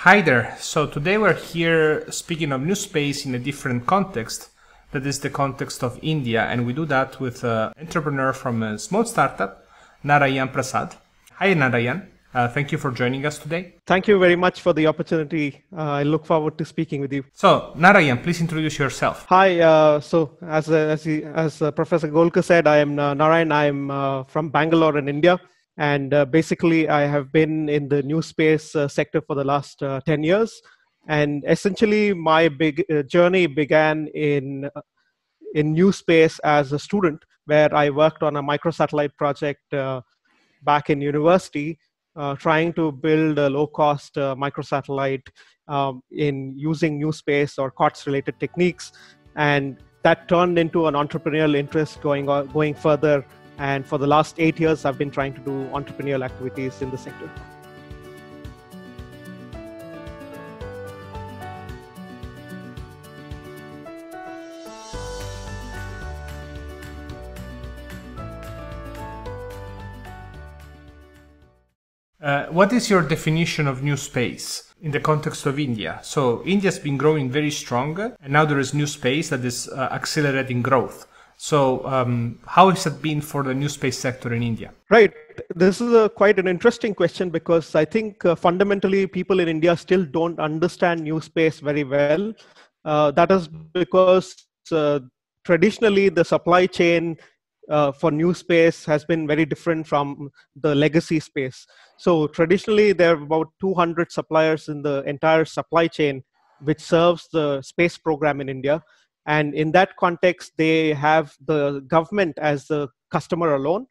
Hi there. So today we're here speaking of new space in a different context. That is the context of India, and we do that with an entrepreneur from a small startup, Narayan Prasad. Hi Narayan. Thank you for joining us today. Thank you very much for the opportunity. I look forward to speaking with you. So Narayan, please introduce yourself. Hi. As Professor Golkar said, I am Narayan. I am from Bangalore in India, and basically I have been in the new space sector for the last 10 years. And essentially, my big journey began in new space as a student, where I worked on a microsatellite project back in university, trying to build a low-cost microsatellite in using new space or COTS-related techniques, and that turned into an entrepreneurial interest going further. And for the last 8 years, I've been trying to do entrepreneurial activities in the sector. What is your definition of new space in the context of India? So India's been growing very strong, and now there is new space that is accelerating growth. So how has it been for the new space sector in India? Right. This is quite an interesting question, because I think fundamentally people in India still don't understand new space very well. That is because traditionally the supply chain for new space has been very different from the legacy space. So traditionally there are about 200 suppliers in the entire supply chain which serves the space program in India. And in that context, they have the government as the customer alone.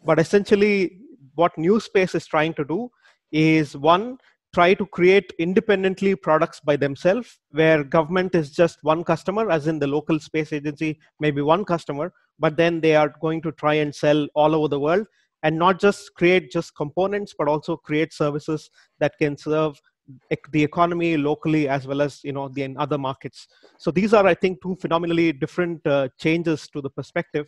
But essentially, what new space is trying to do is, one, try to create independently products by themselves, where government is just one customer, as in the local space agency, maybe one customer, but then they are going to try and sell all over the world, and not just create just components, but also create services that can serve the economy locally as well as the other markets. So these are, I think, two phenomenally different changes to the perspective,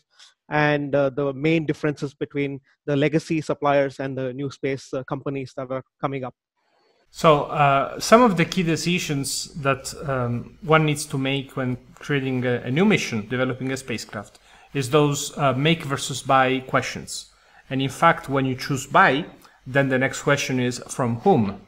and the main differences between the legacy suppliers and the new space companies that are coming up. So some of the key decisions that one needs to make when creating a new mission, developing a spacecraft, is those make versus buy questions. And in fact, when you choose buy, then the next question is from whom?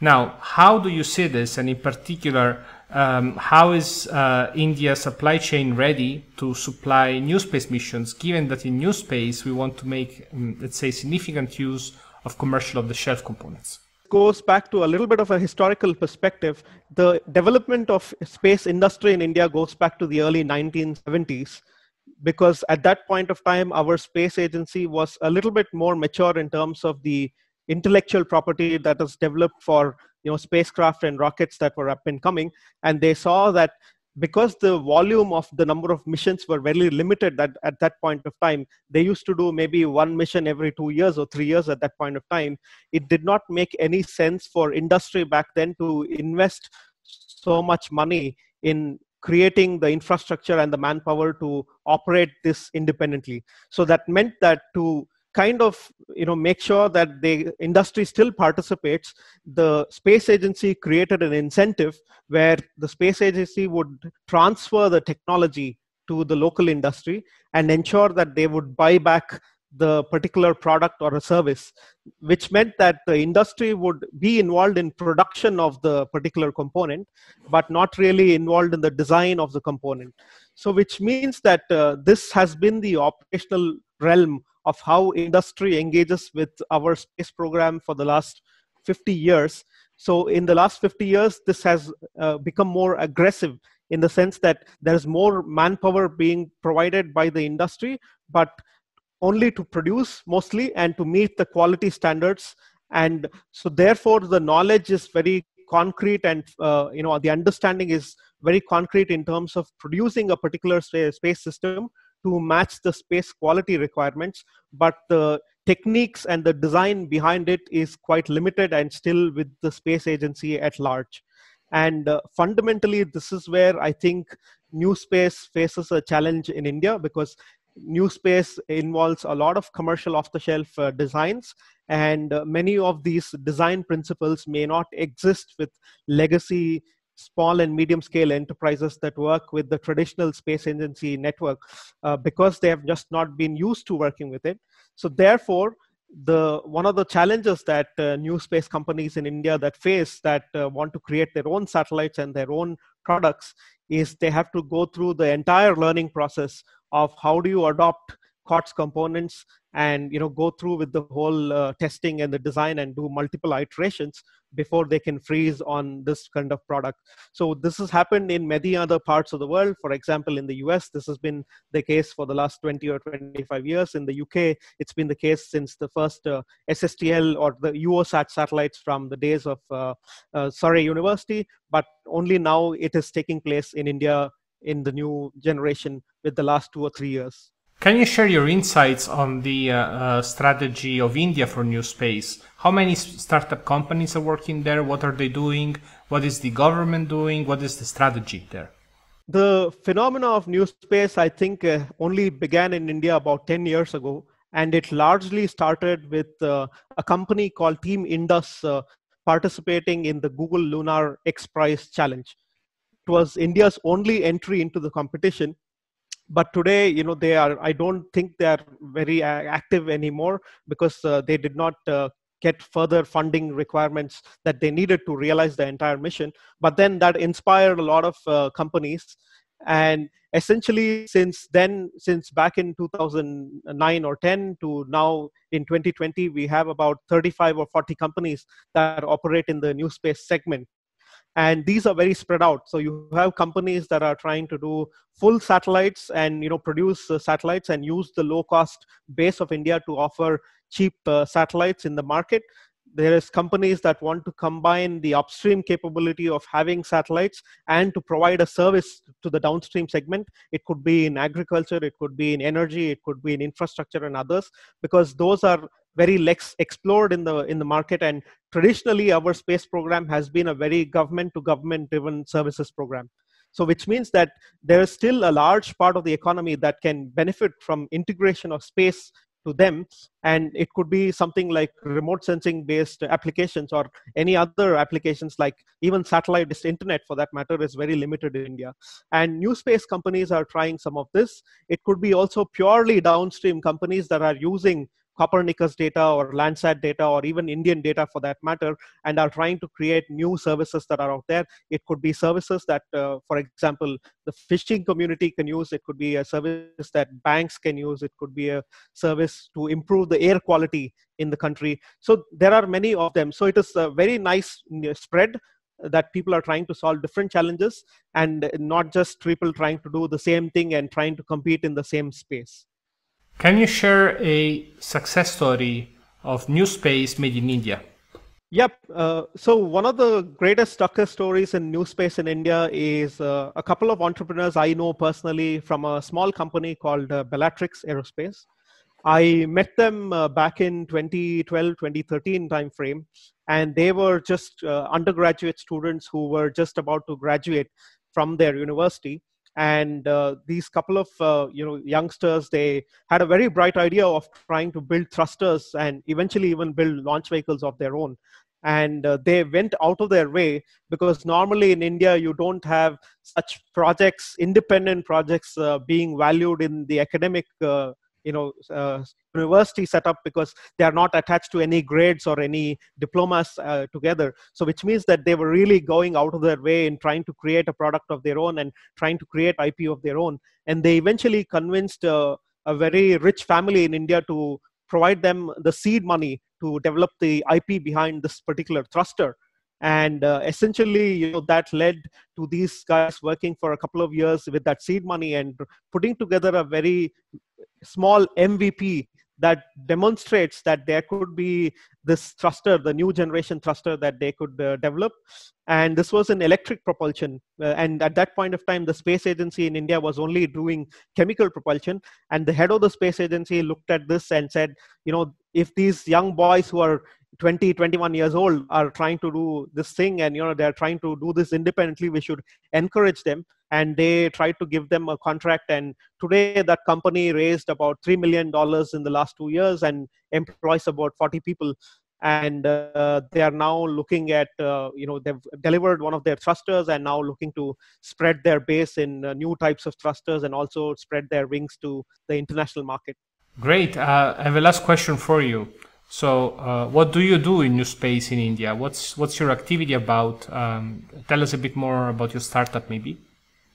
Now, how do you see this? And in particular, how is India's supply chain ready to supply new space missions, given that in new space we want to make, let's say, significant use of commercial off-the-shelf components? Goes back to a little bit of a historical perspective. The development of space industry in India goes back to the early 1970s, because at that point of time, our space agency was a little bit more mature in terms of the intellectual property that was developed for spacecraft and rockets that were up and coming. And they saw that because the volume of the number of missions were very limited, that at that point of time, they used to do maybe one mission every 2 years or 3 years at that point of time. It did not make any sense for industry back then to invest so much money in creating the infrastructure and the manpower to operate this independently. So that meant that to kind of make sure that the industry still participates, the space agency created an incentive where the space agency would transfer the technology to the local industry and ensure that they would buy back the particular product or a service, which meant that the industry would be involved in production of the particular component, but not really involved in the design of the component. So which means that this has been the operational realm of how industry engages with our space program for the last 50 years. So in the last 50 years, this has become more aggressive in the sense that there's more manpower being provided by the industry, but only to produce mostly and to meet the quality standards. And so therefore the knowledge is very concrete, and the understanding is very concrete in terms of producing a particular space system to match the space quality requirements, but the techniques and the design behind it is quite limited and still with the space agency at large. And fundamentally, this is where I think new space faces a challenge in India, because new space involves a lot of commercial off-the-shelf designs, and many of these design principles may not exist with legacy small and medium scale enterprises that work with the traditional space agency network, because they have just not been used to working with it. So therefore, one of the challenges that new space companies in India that face, that want to create their own satellites and their own products, is they have to go through the entire learning process of how do you adopt COTS components, and go through with the whole testing and the design and do multiple iterations before they can freeze on this kind of product. So this has happened in many other parts of the world. For example, in the US, this has been the case for the last 20 or 25 years. In the UK, it's been the case since the first SSTL or the UOSAT satellites from the days of Surrey University, but only now it is taking place in India in the new generation with the last 2 or 3 years. Can you share your insights on the strategy of India for new space? How many startup companies are working there? What are they doing? What is the government doing? What is the strategy there? The phenomena of new space, I think, only began in India about 10 years ago. And it largely started with a company called Team Indus participating in the Google Lunar X Prize Challenge. It was India's only entry into the competition. But today, I don't think they are very active anymore, because they did not get further funding requirements that they needed to realize the entire mission. But then that inspired a lot of companies. And essentially, since back in 2009 or 10 to now in 2020, we have about 35 or 40 companies that operate in the new space segment. And these are very spread out. So you have companies that are trying to do full satellites and produce satellites and use the low cost base of India to offer cheap satellites in the market. There is companies that want to combine the upstream capability of having satellites and to provide a service to the downstream segment. It could be in agriculture, it could be in energy, it could be in infrastructure and others, because those are very less explored in the market. And traditionally, our space program has been a very government to government driven services program. So which means that there is still a large part of the economy that can benefit from integration of space to them. And it could be something like remote sensing based applications, or any other applications, like even satellite internet for that matter is very limited in India. And new space companies are trying some of this. It could be also purely downstream companies that are using Copernicus data or Landsat data or even Indian data for that matter, and are trying to create new services that are out there. It could be services that, for example, the fishing community can use. It could be a service that banks can use. It could be a service to improve the air quality in the country. So there are many of them. So it is a very nice spread that people are trying to solve different challenges, and not just people trying to do the same thing and trying to compete in the same space. Can you share a success story of new space made in India? Yep. So one of the greatest success stories in new space in India is a couple of entrepreneurs I know personally from a small company called Bellatrix Aerospace. I met them back in 2012, 2013 timeframe, and they were just undergraduate students who were just about to graduate from their university. And these couple of youngsters, they had a very bright idea of trying to build thrusters and eventually even build launch vehicles of their own. And they went out of their way, because normally in India you don't have such projects, independent projects being valued in the academic university setup, because they are not attached to any grades or any diplomas together. So which means that they were really going out of their way in trying to create a product of their own and trying to create IP of their own. And they eventually convinced a very rich family in India to provide them the seed money to develop the IP behind this particular thruster. And essentially, that led to these guys working for a couple of years with that seed money and putting together a very small MVP that demonstrates that there could be this thruster, the new generation thruster that they could develop. And this was an electric propulsion. And at that point of time, the space agency in India was only doing chemical propulsion. And the head of the space agency looked at this and said, if these young boys who are 20, 21 years old are trying to do this thing, and they're trying to do this independently. We should encourage them. And they tried to give them a contract, and today that company raised about $3 million in the last 2 years and employs about 40 people. And they are now looking at, they've delivered one of their thrusters and now looking to spread their base in new types of thrusters and also spread their wings to the international market. Great. I have a last question for you. So what do you do in new space in India? What's your activity about? Tell us a bit more about your startup, maybe.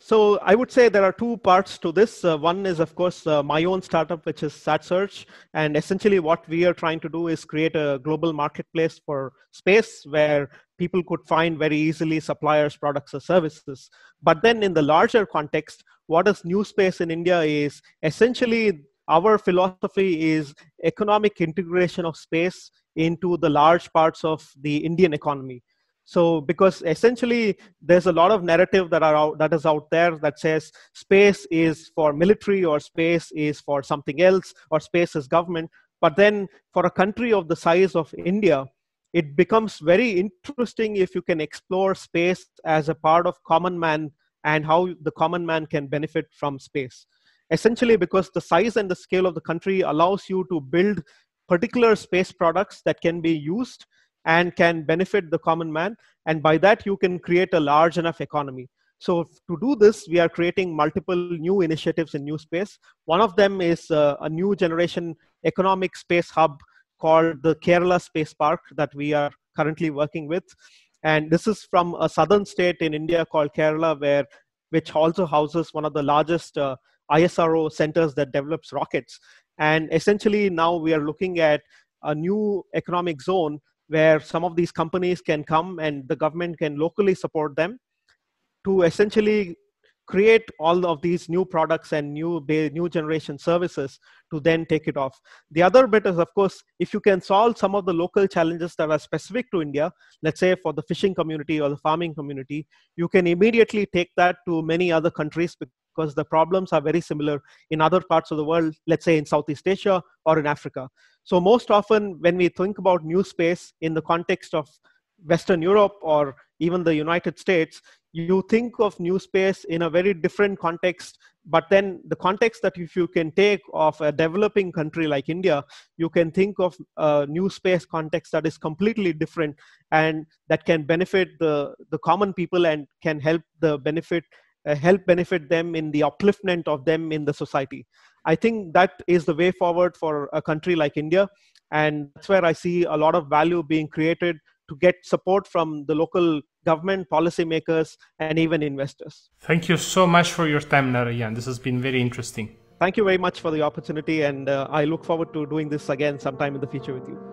So I would say there are two parts to this. One is, of course, my own startup, which is SatSearch. And essentially what we are trying to do is create a global marketplace for space where people could find very easily suppliers, products, or services. But then in the larger context, what is new space in India is essentially our philosophy is economic integration of space into the large parts of the Indian economy. So because essentially there's a lot of narrative that is out there that says space is for military, or space is for something else, or space is government. But then for a country of the size of India, it becomes very interesting if you can explore space as a part of common man and how the common man can benefit from space. Essentially because the size and the scale of the country allows you to build particular space products that can be used and can benefit the common man. And by that, you can create a large enough economy. So to do this, we are creating multiple new initiatives in new space. One of them is a new generation economic space hub called the Kerala Space Park that we are currently working with. And this is from a southern state in India called Kerala, which also houses one of the largest ISRO centers that develops rockets. And essentially now we are looking at a new economic zone where some of these companies can come and the government can locally support them to essentially create all of these new products and new generation services to then take it off. The other bit is, of course, if you can solve some of the local challenges that are specific to India, let's say for the fishing community or the farming community, you can immediately take that to many other countries because the problems are very similar in other parts of the world, let's say in Southeast Asia or in Africa. So most often when we think about new space in the context of Western Europe or even the United States, you think of new space in a very different context. But then the context that if you can take of a developing country like India, you can think of a new space context that is completely different and that can benefit the common people and can help benefit them in the upliftment of them in the society. I think that is the way forward for a country like India. And that's where I see a lot of value being created to get support from the local government, policymakers, and even investors. Thank you so much for your time, Narayan. This has been very interesting. Thank you very much for the opportunity, and I look forward to doing this again sometime in the future with you.